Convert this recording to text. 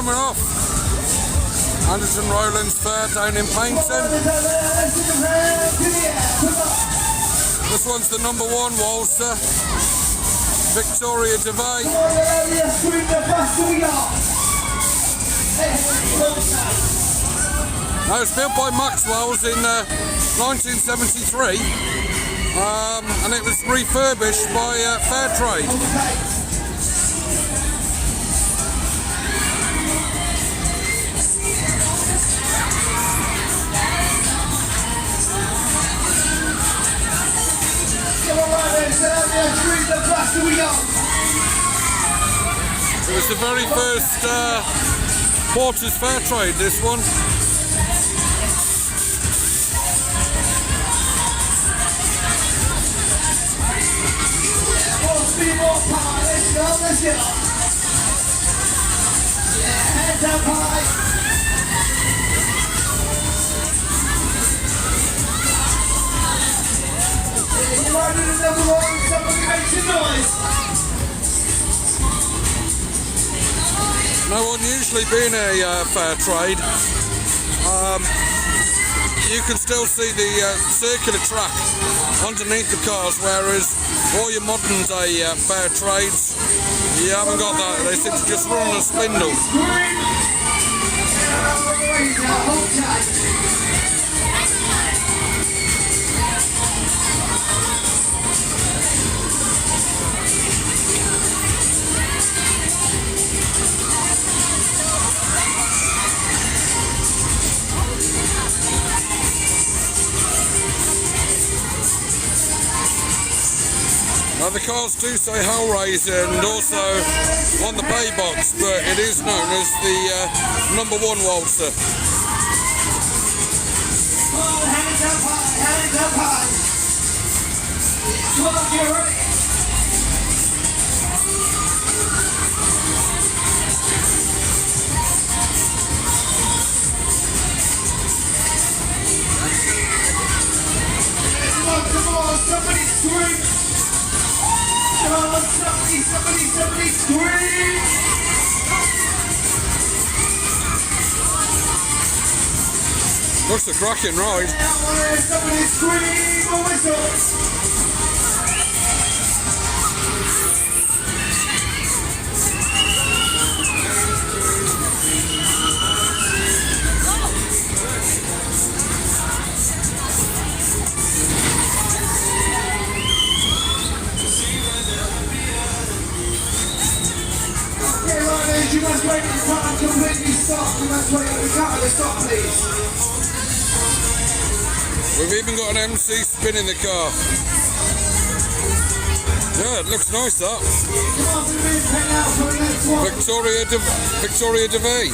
coming off. Anderton Rowland's Fair down in Paignton. This one's the number 1 Waltzer. Victoria DeVey. Now it's built by Maxwell's in 1973 and it was refurbished by Fairtrade. It was the very first Porter's Fairtrade, this one. Let's go. Yeah, hands up high. Yeah, you're riding the number 1, somebody make some noise. No one usually being a Fairtrade. You can still see the circular track underneath the cars, whereas all your modern day Fairtrades, you haven't got that. They seem to just run on a spindle. Now the cars do say Hellraiser and also on the pay box, but it is known as the number 1 Waltzer. Hands up high, hands up high. Come on, get ready. Come on, somebody scream. Come on, somebody scream! Looks a cracking ride. Somebody scream or whistle! You must wait for the car to completely stop. You must wait for the car to stop, please. We've even got an MC spinning the car. Yeah, it looks nice, that. Come on, we're out for the next one. Victoria DeVey.